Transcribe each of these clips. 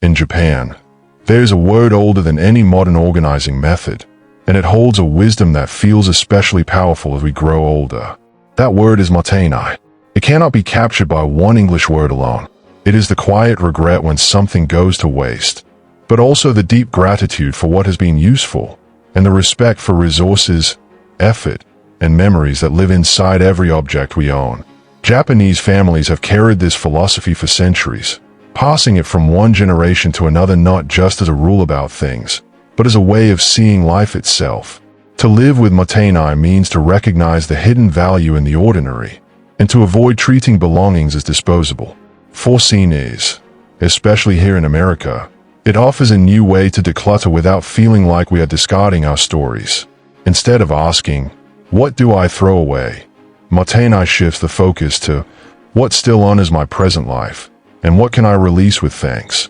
In Japan, there's a word older than any modern organizing method, and it holds a wisdom that feels especially powerful as we grow older. That word is Mottainai. It cannot be captured by one English word alone. It is the quiet regret when something goes to waste, but also the deep gratitude for what has been useful, and the respect for resources, effort, and memories that live inside every object we own. Japanese families have carried this philosophy for centuries, passing it from one generation to another not just as a rule about things, but as a way of seeing life itself. To live with Mottainai means to recognize the hidden value in the ordinary, and to avoid treating belongings as disposable. For seniors, especially here in America, it offers a new way to declutter without feeling like we are discarding our stories. Instead of asking, "What do I throw away?" Mottainai shifts the focus to, "What still honors my present life? And what can I release with thanks?"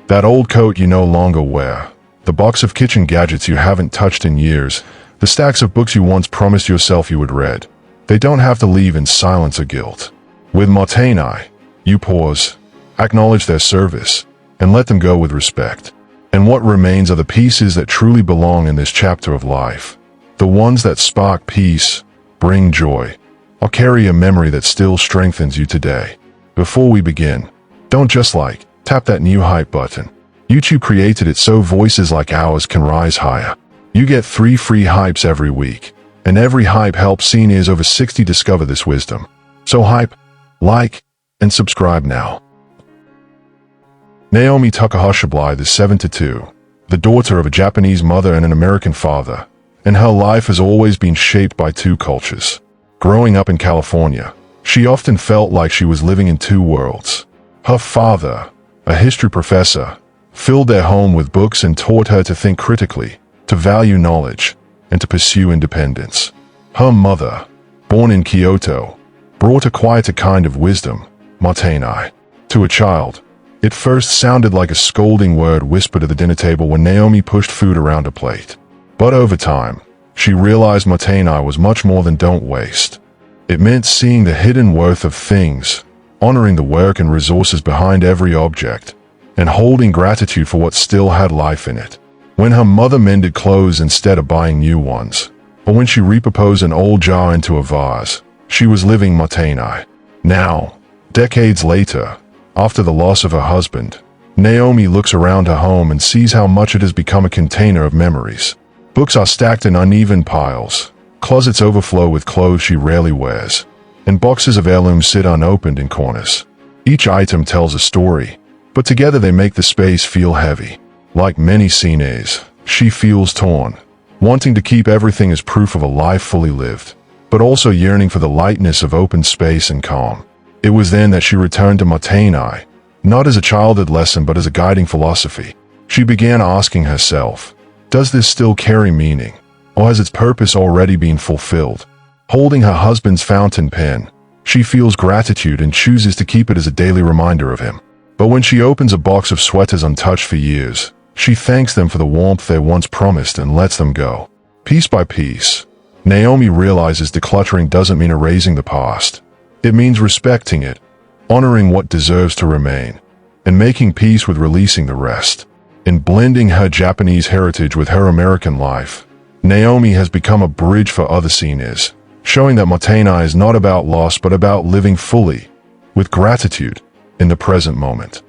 That old coat you no longer wear, the box of kitchen gadgets you haven't touched in years, the stacks of books you once promised yourself you would read, they don't have to leave in silence or guilt. With Mottainai, you pause, acknowledge their service, and let them go with respect. And what remains are the pieces that truly belong in this chapter of life, the ones that spark peace, bring joy, or carry a memory that still strengthens you today. Before we begin, don't just tap that new hype button. YouTube created it so voices like ours can rise higher. You get 3 free hypes every week, and every hype helps seniors over 60 discover this wisdom. So hype, like, and subscribe now. Naomi Takahashi Blythe is 72, the daughter of a Japanese mother and an American father, and her life has always been shaped by 2 cultures. Growing up in California, she often felt like she was living in 2 worlds. Her father, a history professor, filled their home with books and taught her to think critically, to value knowledge, and to pursue independence. Her mother, born in Kyoto, brought a quieter kind of wisdom, Mottainai. To a child, it first sounded like a scolding word whispered at the dinner table when Naomi pushed food around a plate. But over time, she realized Mottainai was much more than don't waste. It meant seeing the hidden worth of things, honoring the work and resources behind every object, and holding gratitude for what still had life in it. When her mother mended clothes instead of buying new ones, or when she repurposed an old jar into a vase, she was living Mottainai. Now, decades later, after the loss of her husband, Naomi looks around her home and sees how much it has become a container of memories. Books are stacked in uneven piles, closets overflow with clothes she rarely wears, and boxes of heirlooms sit unopened in corners. Each item tells a story, but together they make the space feel heavy. Like many seniors, she feels torn, wanting to keep everything as proof of a life fully lived, but also yearning for the lightness of open space and calm. It was then that she returned to Mottainai, not as a childhood lesson but as a guiding philosophy. She began asking herself, does this still carry meaning, or has its purpose already been fulfilled? Holding her husband's fountain pen, she feels gratitude and chooses to keep it as a daily reminder of him. But when she opens a box of sweaters untouched for years, she thanks them for the warmth they once promised and lets them go. Piece by piece, Naomi realizes decluttering doesn't mean erasing the past. It means respecting it, honoring what deserves to remain, and making peace with releasing the rest. In blending her Japanese heritage with her American life, Naomi has become a bridge for other seniors, showing that Mottainai is not about loss but about living fully, with gratitude, in the present moment.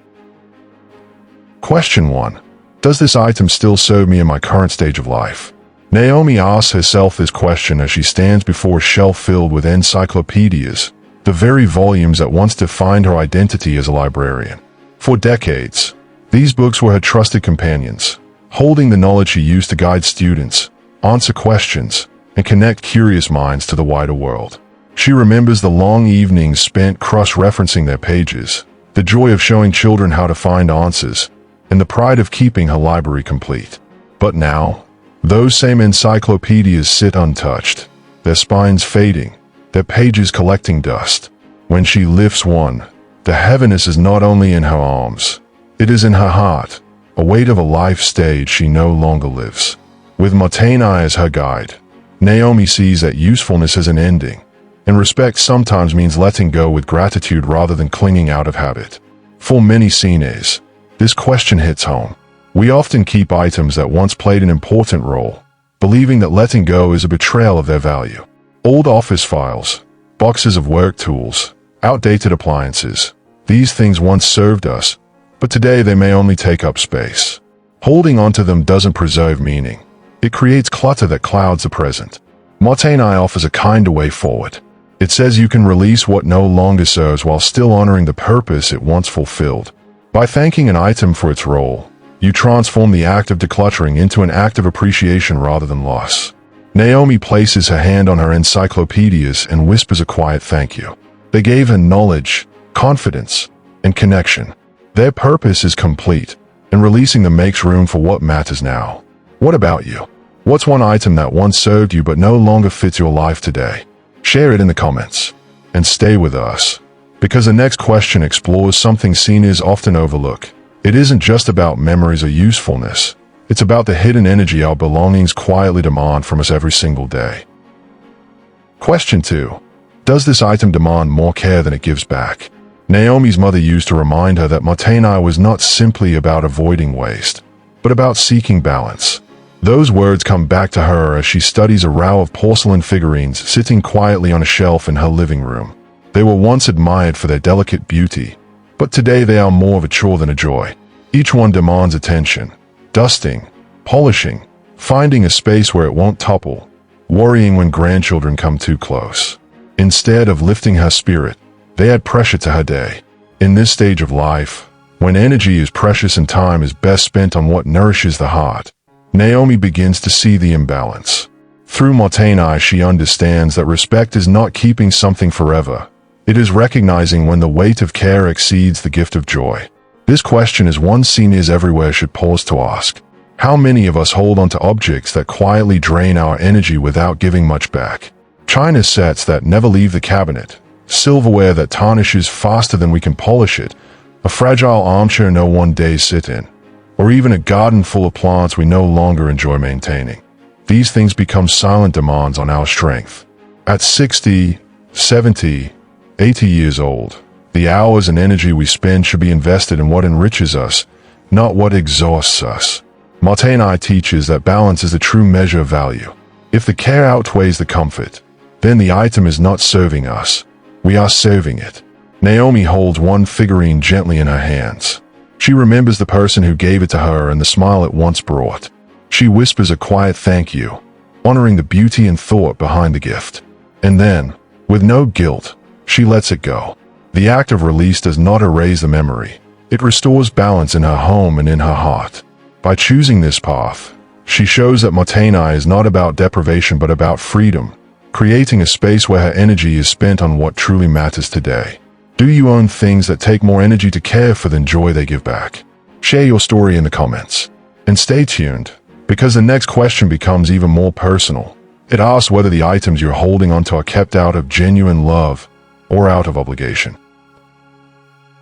Question 1. Does this item still serve me in my current stage of life? Naomi asks herself this question as she stands before a shelf filled with encyclopedias, the very volumes that once defined her identity as a librarian. For decades, these books were her trusted companions, holding the knowledge she used to guide students, answer questions, and connect curious minds to the wider world. She remembers the long evenings spent cross-referencing their pages, the joy of showing children how to find answers, and the pride of keeping her library complete. But now, those same encyclopedias sit untouched, their spines fading, their pages collecting dust. When she lifts one, the heaviness is not only in her arms, it is in her heart, a weight of a life stage she no longer lives. With Mottainai as her guide, Naomi sees that usefulness has an ending, and respect sometimes means letting go with gratitude rather than clinging out of habit. For many seniors, This question hits home. We often keep items that once played an important role, believing that letting go is a betrayal of their value. Old office files, boxes of work tools, outdated appliances. These things once served us, but today they may only take up space. Holding onto them doesn't preserve meaning. It creates clutter that clouds the present. Mottainai offers a kinder way forward. It says you can release what no longer serves while still honoring the purpose it once fulfilled. By thanking an item for its role, you transform the act of decluttering into an act of appreciation rather than loss. Naomi places her hand on her encyclopedias and whispers a quiet thank you. They gave her knowledge, confidence, and connection. Their purpose is complete, and releasing them makes room for what matters now. What about you? What's one item that once served you but no longer fits your life today? Share it in the comments. And stay with us, because the next question explores something seniors often overlook. It isn't just about memories or usefulness. It's about the hidden energy our belongings quietly demand from us every single day. Question 2. Does this item demand more care than it gives back? Naomi's mother used to remind her that Mottainai was not simply about avoiding waste, but about seeking balance. Those words come back to her as she studies a row of porcelain figurines sitting quietly on a shelf in her living room. They were once admired for their delicate beauty, but today they are more of a chore than a joy. Each one demands attention, dusting, polishing, finding a space where it won't topple, worrying when grandchildren come too close. Instead of lifting her spirit, they add pressure to her day. In this stage of life, when energy is precious and time is best spent on what nourishes the heart, Naomi begins to see the imbalance. Through Mottainai, she understands that respect is not keeping something forever. It is recognizing when the weight of care exceeds the gift of joy. This question is one seniors everywhere should pause to ask. How many of us hold on to objects that quietly drain our energy without giving much back? China sets that never leave the cabinet, silverware that tarnishes faster than we can polish it, a fragile armchair no one days sit in, or even a garden full of plants we no longer enjoy maintaining. These things become silent demands on our strength. At 60, 70, 80 years old, the hours and energy we spend should be invested in what enriches us, not what exhausts us. Mottainai teaches that balance is the true measure of value. If the care outweighs the comfort, then the item is not serving us. We are serving it. Naomi holds one figurine gently in her hands. She remembers the person who gave it to her and the smile it once brought. She whispers a quiet thank you, honoring the beauty and thought behind the gift. And then, with no guilt, she lets it go. The act of release does not erase the memory. It restores balance in her home and in her heart. By choosing this path, she shows that Mottainai is not about deprivation but about freedom, creating a space where her energy is spent on what truly matters today. Do you own things that take more energy to care for than joy they give back? Share your story in the comments. And stay tuned, because the next question becomes even more personal. It asks whether the items you're holding onto are kept out of genuine love or out of obligation.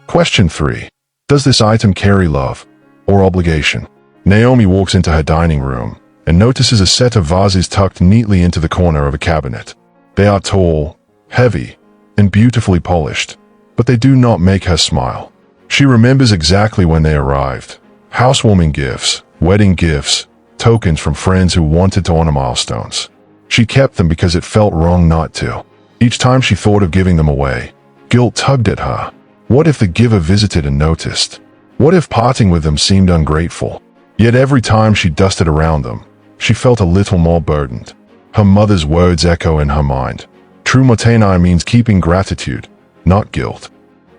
Question 3. Does this item carry love or obligation? Naomi walks into her dining room and notices a set of vases tucked neatly into the corner of a cabinet. They are tall, heavy, and beautifully polished, but they do not make her smile. She remembers exactly when they arrived. Housewarming gifts, wedding gifts, tokens from friends who wanted to honor milestones. She kept them because it felt wrong not to. Each time she thought of giving them away, guilt tugged at her. What if the giver visited and noticed? What if parting with them seemed ungrateful? Yet every time she dusted around them, she felt a little more burdened. Her mother's words echo in her mind. True Mottainai means keeping gratitude, not guilt.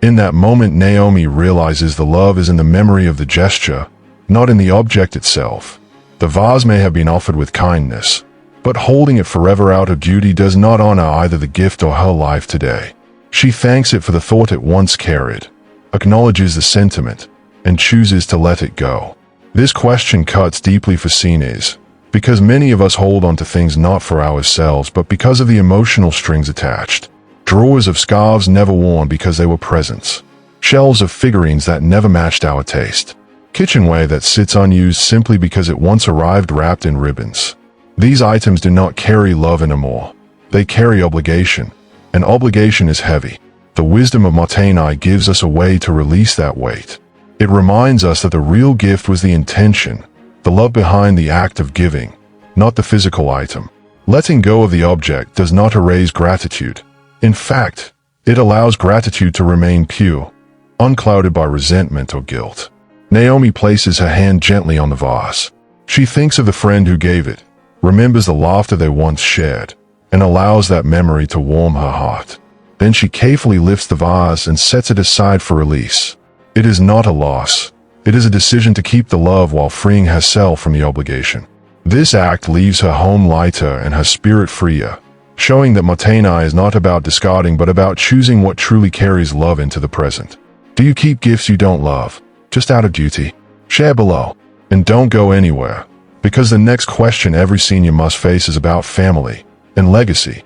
In that moment, Naomi realizes the love is in the memory of the gesture, not in the object itself. The vase may have been offered with kindness, but holding it forever out of duty does not honor either the gift or her life today. She thanks it for the thought it once carried, acknowledges the sentiment, and chooses to let it go. This question cuts deeply for seniors, because many of us hold on to things not for ourselves but because of the emotional strings attached. Drawers of scarves never worn because they were presents. Shelves of figurines that never matched our taste. Kitchenware that sits unused simply because it once arrived wrapped in ribbons. These items do not carry love anymore. They carry obligation, and obligation is heavy. The wisdom of Mottainai gives us a way to release that weight. It reminds us that the real gift was the intention, the love behind the act of giving, not the physical item. Letting go of the object does not erase gratitude. In fact, it allows gratitude to remain pure, unclouded by resentment or guilt. Naomi places her hand gently on the vase. She thinks of the friend who gave it, remembers the laughter they once shared, and allows that memory to warm her heart. Then she carefully lifts the vase and sets it aside for release. It is not a loss. It is a decision to keep the love while freeing herself from the obligation. This act leaves her home lighter and her spirit freer, showing that Mottainai is not about discarding but about choosing what truly carries love into the present. Do you keep gifts you don't love, just out of duty? Share below. And don't go anywhere, because the next question every senior must face is about family and legacy.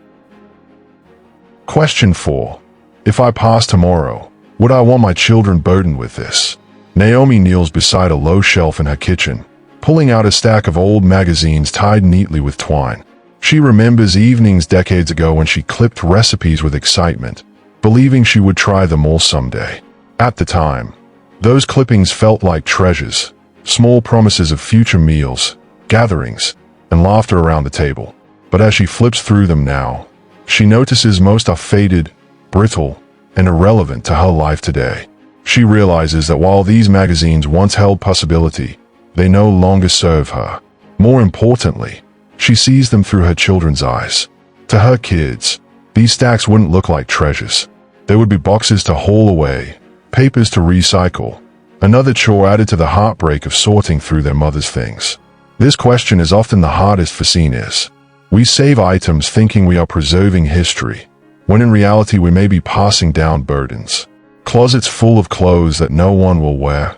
Question 4. If I pass tomorrow, would I want my children burdened with this? Naomi kneels beside a low shelf in her kitchen, pulling out a stack of old magazines tied neatly with twine. She remembers evenings decades ago when she clipped recipes with excitement, believing she would try them all someday. At the time, those clippings felt like treasures, small promises of future meals, gatherings, and laughter around the table. But as she flips through them now, she notices most are faded, brittle, and irrelevant to her life today. She realizes that while these magazines once held possibility, they no longer serve her. More importantly, she sees them through her children's eyes. To her kids, these stacks wouldn't look like treasures. They would be boxes to haul away, papers to recycle, another chore added to the heartbreak of sorting through their mother's things. This question is often the hardest for seniors. We save items thinking we are preserving history, when in reality we may be passing down burdens. Closets full of clothes that no one will wear.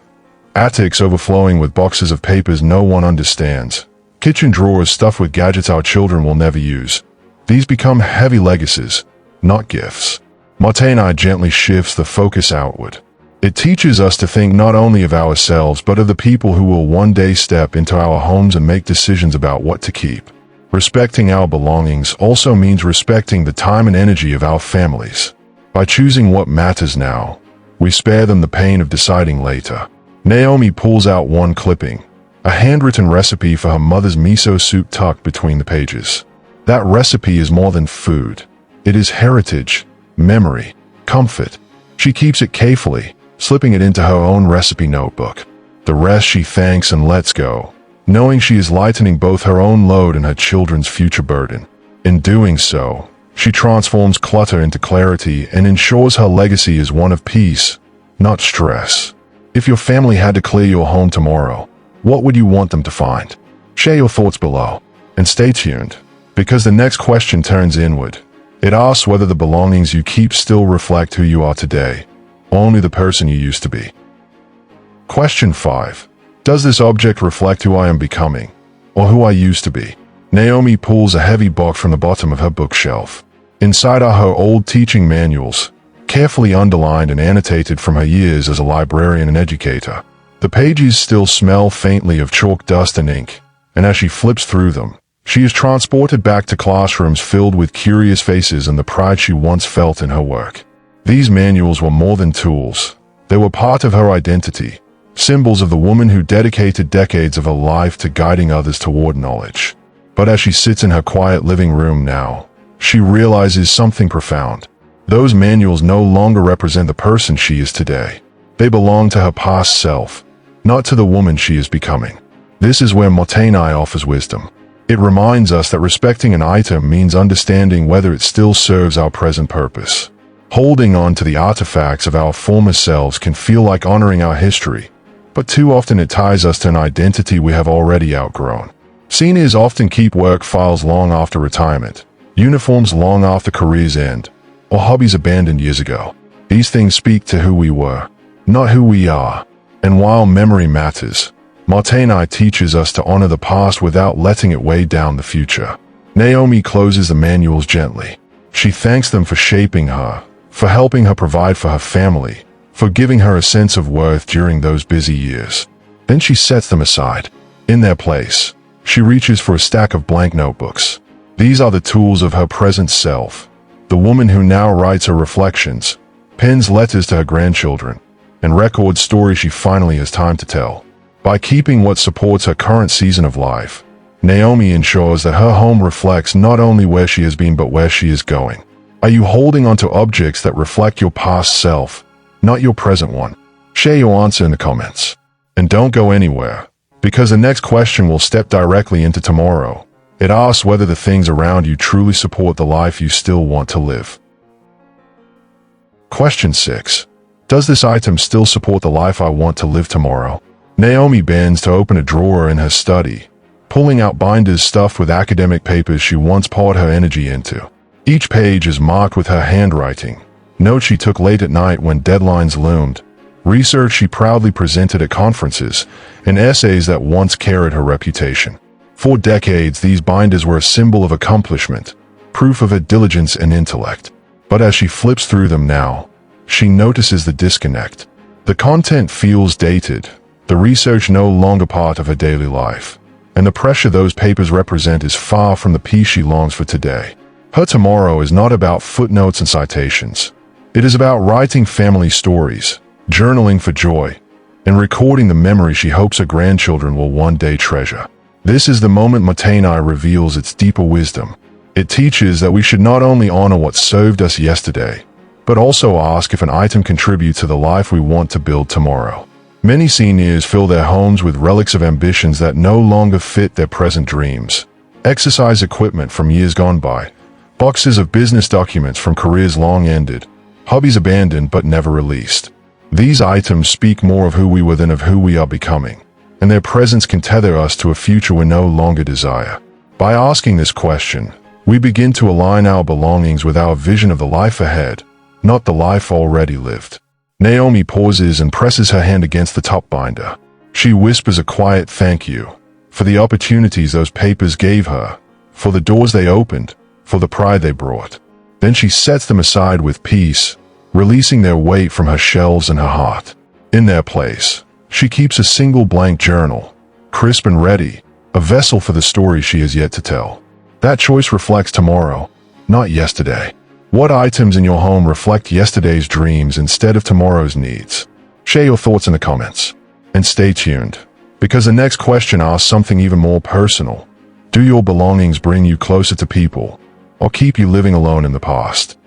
Attics overflowing with boxes of papers no one understands. Kitchen drawers stuffed with gadgets our children will never use. These become heavy legacies, not gifts. Mottainai gently shifts the focus outward. It teaches us to think not only of ourselves but of the people who will one day step into our homes and make decisions about what to keep. Respecting our belongings also means respecting the time and energy of our families. By choosing what matters now, we spare them the pain of deciding later. Naomi pulls out one clipping, a handwritten recipe for her mother's miso soup tucked between the pages. That recipe is more than food. It is heritage, memory, comfort. She keeps it carefully, slipping it into her own recipe notebook. The rest she thanks and lets go, knowing she is lightening both her own load and her children's future burden. In doing so, she transforms clutter into clarity and ensures her legacy is one of peace, not stress. If your family had to clear your home tomorrow, what would you want them to find? Share your thoughts below, and stay tuned, because the next question turns inward. It asks whether the belongings you keep still reflect who you are today, only the person you used to be. Question 5. Does this object reflect who I am becoming, or who I used to be? Naomi pulls a heavy box from the bottom of her bookshelf. Inside are her old teaching manuals, carefully underlined and annotated from her years as a librarian and educator. The pages still smell faintly of chalk dust and ink, and as she flips through them, she is transported back to classrooms filled with curious faces and the pride she once felt in her work. These manuals were more than tools. They were part of her identity, symbols of the woman who dedicated decades of her life to guiding others toward knowledge. But as she sits in her quiet living room now, she realizes something profound. Those manuals no longer represent the person she is today. They belong to her past self, not to the woman she is becoming. This is where Mottainai offers wisdom. It reminds us that respecting an item means understanding whether it still serves our present purpose. Holding on to the artifacts of our former selves can feel like honoring our history, but too often it ties us to an identity we have already outgrown. Seniors often keep work files long after retirement, uniforms long after careers end, or hobbies abandoned years ago. These things speak to who we were, not who we are. And while memory matters, Mottainai teaches us to honor the past without letting it weigh down the future. Naomi closes the manuals gently. She thanks them for shaping her, for helping her provide for her family, for giving her a sense of worth during those busy years. Then she sets them aside. In their place, she reaches for a stack of blank notebooks. These are the tools of her present self, the woman who now writes her reflections, pens letters to her grandchildren, and record stories she finally has time to tell. By keeping what supports her current season of life, Naomi ensures that her home reflects not only where she has been but where she is going. Are you holding onto objects that reflect your past self, not your present one? Share your answer in the comments. And don't go anywhere, because the next question will step directly into tomorrow. It asks whether the things around you truly support the life you still want to live. Question 6. Does this item still support the life I want to live tomorrow? Naomi bends to open a drawer in her study, pulling out binders stuffed with academic papers she once poured her energy into. Each page is marked with her handwriting, notes she took late at night when deadlines loomed, research she proudly presented at conferences, and essays that once carried her reputation. For decades, these binders were a symbol of accomplishment, proof of her diligence and intellect. But as she flips through them now, she notices the disconnect. The content feels dated, the research no longer part of her daily life, and the pressure those papers represent is far from the peace she longs for today. Her tomorrow is not about footnotes and citations. It is about writing family stories, journaling for joy, and recording the memories she hopes her grandchildren will one day treasure. This is the moment Mottainai reveals its deeper wisdom. It teaches that we should not only honor what served us yesterday, but also ask if an item contributes to the life we want to build tomorrow. Many seniors fill their homes with relics of ambitions that no longer fit their present dreams. Exercise equipment from years gone by, boxes of business documents from careers long ended, hobbies abandoned but never released. These items speak more of who we were than of who we are becoming, and their presence can tether us to a future we no longer desire. By asking this question, we begin to align our belongings with our vision of the life ahead, not the life already lived. Naomi pauses and presses her hand against the top binder. She whispers a quiet thank you for the opportunities those papers gave her, for the doors they opened, for the pride they brought. Then she sets them aside with peace, releasing their weight from her shelves and her heart. In their place, she keeps a single blank journal, crisp and ready, a vessel for the stories she has yet to tell. That choice reflects tomorrow, not yesterday. What items in your home reflect yesterday's dreams instead of tomorrow's needs? Share your thoughts in the comments. And stay tuned, because the next question asks something even more personal. Do your belongings bring you closer to people, or keep you living alone in the past?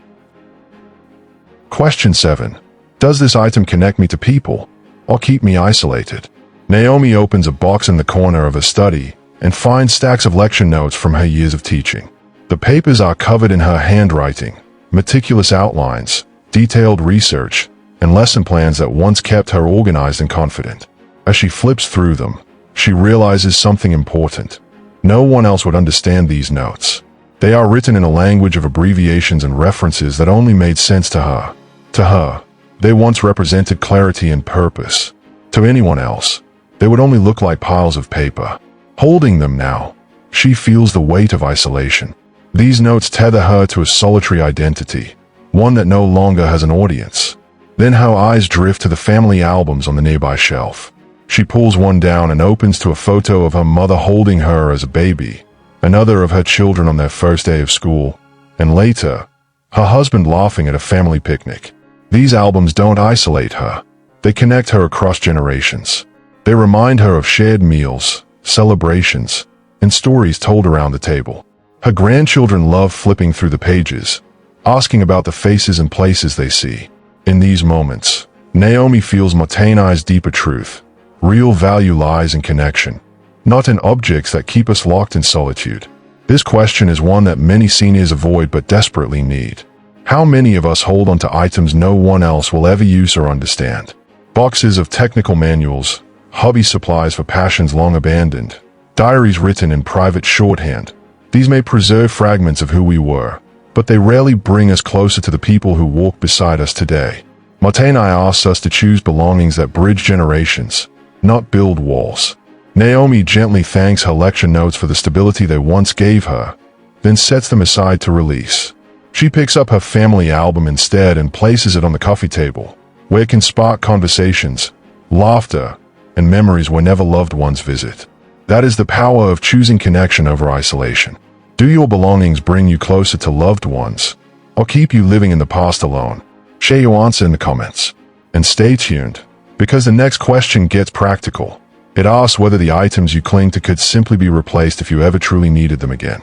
Question 7. Does this item connect me to people, or keep me isolated? Naomi opens a box in the corner of her study and finds stacks of lecture notes from her years of teaching. The papers are covered in her handwriting, meticulous outlines, detailed research, and lesson plans that once kept her organized and confident. As she flips through them, she realizes something important. No one else would understand these notes. They are written in a language of abbreviations and references that only made sense to her. To her, they once represented clarity and purpose. To anyone else, they would only look like piles of paper. Holding them now, she feels the weight of isolation. These notes tether her to a solitary identity, one that no longer has an audience. Then her eyes drift to the family albums on the nearby shelf. She pulls one down and opens to a photo of her mother holding her as a baby, another of her children on their first day of school, and later, her husband laughing at a family picnic. These albums don't isolate her. They connect her across generations. They remind her of shared meals, celebrations, and stories told around the table. Her grandchildren love flipping through the pages, asking about the faces and places they see. In these moments, Naomi feels Mottainai's deeper truth. Real value lies in connection, not in objects that keep us locked in solitude. This question is one that many seniors avoid but desperately need. How many of us hold onto items no one else will ever use or understand? Boxes of technical manuals, hobby supplies for passions long abandoned, diaries written in private shorthand. These may preserve fragments of who we were, but they rarely bring us closer to the people who walk beside us today. Mottainai asks us to choose belongings that bridge generations, not build walls. Naomi gently thanks her lecture notes for the stability they once gave her, then sets them aside to release. She picks up her family album instead and places it on the coffee table, where it can spark conversations, laughter, and memories whenever loved ones visit. That is the power of choosing connection over isolation. Do your belongings bring you closer to loved ones, or keep you living in the past alone? Share your answer in the comments. And stay tuned, because the next question gets practical. It asks whether the items you cling to could simply be replaced if you ever truly needed them again.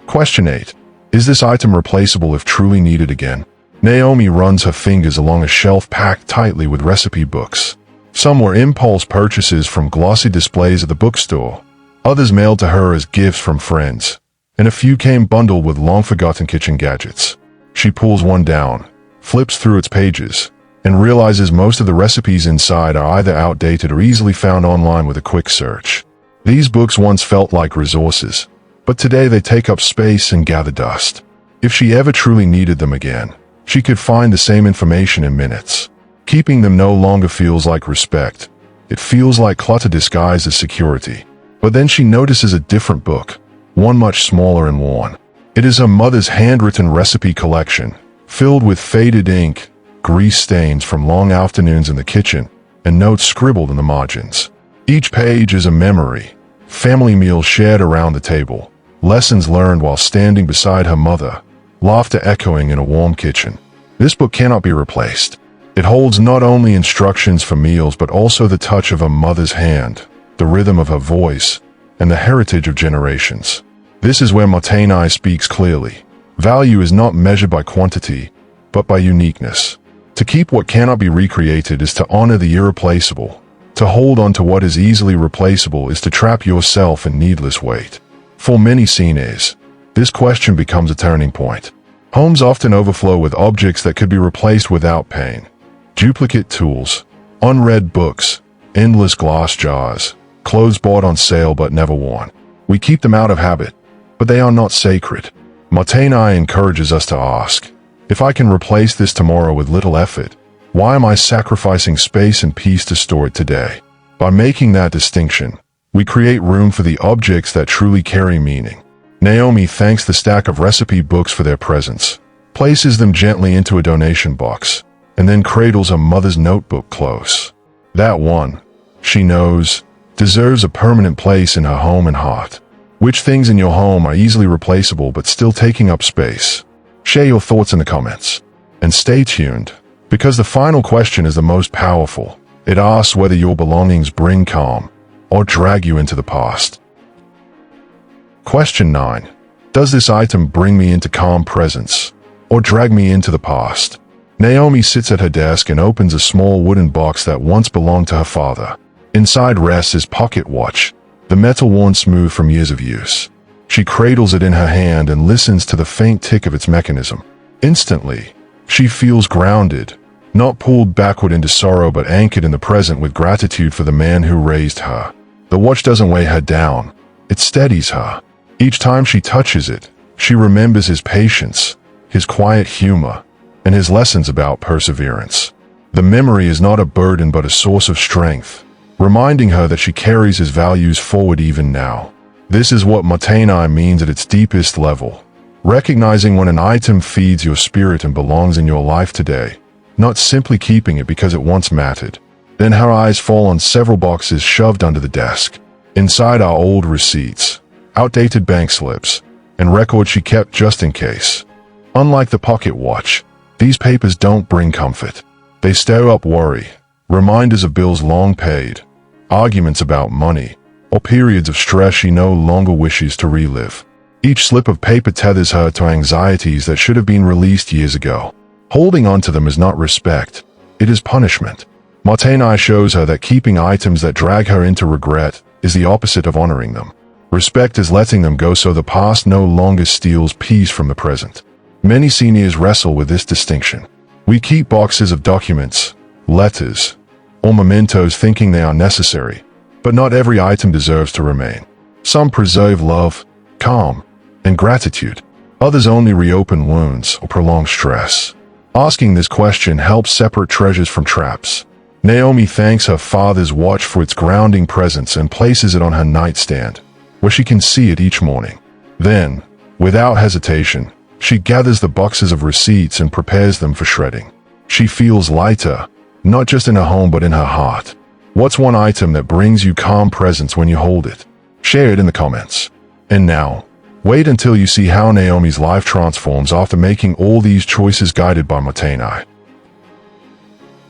Question 8. Is this item replaceable if truly needed again? Naomi runs her fingers along a shelf packed tightly with recipe books. Some were impulse purchases from glossy displays at the bookstore, others mailed to her as gifts from friends, and a few came bundled with long-forgotten kitchen gadgets. She pulls one down, flips through its pages, and realizes most of the recipes inside are either outdated or easily found online with a quick search. These books once felt like resources, but today they take up space and gather dust. If she ever truly needed them again, she could find the same information in minutes. Keeping them no longer feels like respect. It feels like clutter disguised as security. But then she notices a different book, one much smaller and worn. It is her mother's handwritten recipe collection, filled with faded ink, grease stains from long afternoons in the kitchen, and notes scribbled in the margins. Each page is a memory, family meals shared around the table, lessons learned while standing beside her mother, laughter echoing in a warm kitchen. This book cannot be replaced. It holds not only instructions for meals but also the touch of her mother's hand, the rhythm of her voice, and the heritage of generations. This is where Mottainai speaks clearly. Value is not measured by quantity, but by uniqueness. To keep what cannot be recreated is to honor the irreplaceable. To hold on to what is easily replaceable is to trap yourself in needless weight. For many Cines, this question becomes a turning point. Homes often overflow with objects that could be replaced without pain. Duplicate tools, unread books, endless glass jars, clothes bought on sale but never worn. We keep them out of habit, but they are not sacred. Mottainai encourages us to ask, if I can replace this tomorrow with little effort, why am I sacrificing space and peace to store it today? By making that distinction, we create room for the objects that truly carry meaning. Naomi thanks the stack of recipe books for their presence, places them gently into a donation box, and then cradles her mother's notebook close. That one, she knows, deserves a permanent place in her home and heart. Which things in your home are easily replaceable but still taking up space? Share your thoughts in the comments. And stay tuned, because the final question is the most powerful. It asks whether your belongings bring calm or drag you into the past. Question 9. Does this item bring me into calm presence or drag me into the past? Naomi sits at her desk and opens a small wooden box that once belonged to her father. Inside rests his pocket watch, the metal worn smooth from years of use. She cradles it in her hand and listens to the faint tick of its mechanism. Instantly, she feels grounded, not pulled backward into sorrow but anchored in the present with gratitude for the man who raised her. The watch doesn't weigh her down, it steadies her. Each time she touches it, she remembers his patience, his quiet humor, and his lessons about perseverance. The memory is not a burden but a source of strength, reminding her that she carries his values forward even now. This is what Mottainai means at its deepest level, recognizing when an item feeds your spirit and belongs in your life today, not simply keeping it because it once mattered. Then her eyes fall on several boxes shoved under the desk. Inside are old receipts, outdated bank slips, and records she kept just in case. Unlike the pocket watch, these papers don't bring comfort. They stir up worry, reminders of bills long paid, arguments about money, or periods of stress she no longer wishes to relive. Each slip of paper tethers her to anxieties that should have been released years ago. Holding on to them is not respect, it is punishment. Mottainai shows her that keeping items that drag her into regret is the opposite of honoring them. Respect is letting them go so the past no longer steals peace from the present. Many seniors wrestle with this distinction. We keep boxes of documents, letters, or mementos thinking they are necessary, but not every item deserves to remain. Some preserve love, calm, and gratitude. Others only reopen wounds or prolong stress. Asking this question helps separate treasures from traps. Naomi thanks her father's watch for its grounding presence and places it on her nightstand, where she can see it each morning. Then, without hesitation, she gathers the boxes of receipts and prepares them for shredding. She feels lighter, not just in her home but in her heart. What's one item that brings you calm presence when you hold it? Share it in the comments. And now, wait until you see how Naomi's life transforms after making all these choices guided by Mottainai.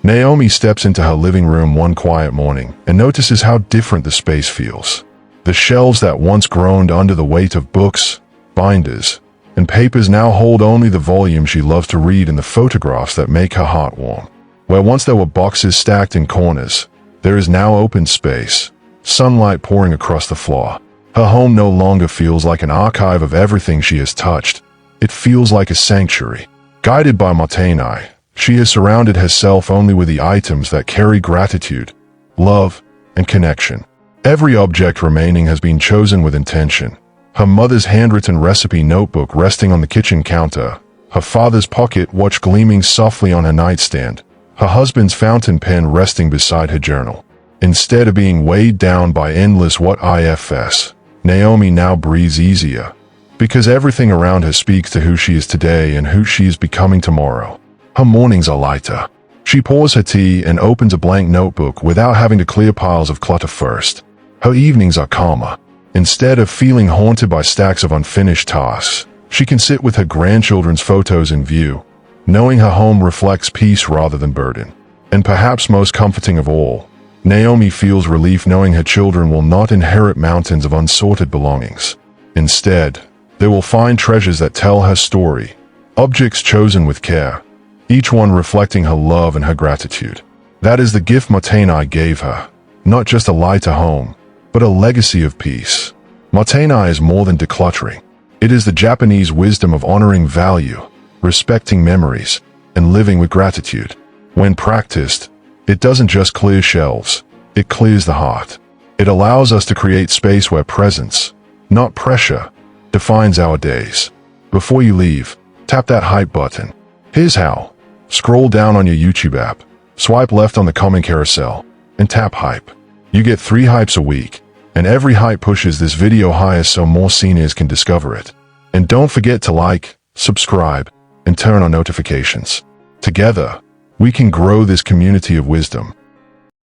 Naomi steps into her living room one quiet morning and notices how different the space feels. The shelves that once groaned under the weight of books, binders, and papers now hold only the volumes she loves to read and the photographs that make her heart warm. Where once there were boxes stacked in corners, there is now open space, sunlight pouring across the floor. Her home no longer feels like an archive of everything she has touched. It feels like a sanctuary. Guided by Mottainai, she has surrounded herself only with the items that carry gratitude, love, and connection. Every object remaining has been chosen with intention. Her mother's handwritten recipe notebook resting on the kitchen counter, her father's pocket watch gleaming softly on her nightstand, her husband's fountain pen resting beside her journal. Instead of being weighed down by endless what ifs, Naomi now breathes easier, because everything around her speaks to who she is today and who she is becoming tomorrow. Her mornings are lighter. She pours her tea and opens a blank notebook without having to clear piles of clutter first. Her evenings are calmer. Instead of feeling haunted by stacks of unfinished tasks, she can sit with her grandchildren's photos in view, knowing her home reflects peace rather than burden. And perhaps most comforting of all, Naomi feels relief knowing her children will not inherit mountains of unsorted belongings. Instead, they will find treasures that tell her story, objects chosen with care, each one reflecting her love and her gratitude. That is the gift Mottainai gave her, not just a lighter home, but a legacy of peace. Mottainai is more than decluttering. It is the Japanese wisdom of honoring value, respecting memories, and living with gratitude. When practiced, it doesn't just clear shelves, it clears the heart. It allows us to create space where presence, not pressure, defines our days. Before you leave, tap that hype button. Here's how. Scroll down on your YouTube app, swipe left on the comment carousel, and tap hype. You get 3 hypes a week, and every hype pushes this video higher so more seniors can discover it. And don't forget to like, subscribe, and turn on notifications. Together, we can grow this community of wisdom,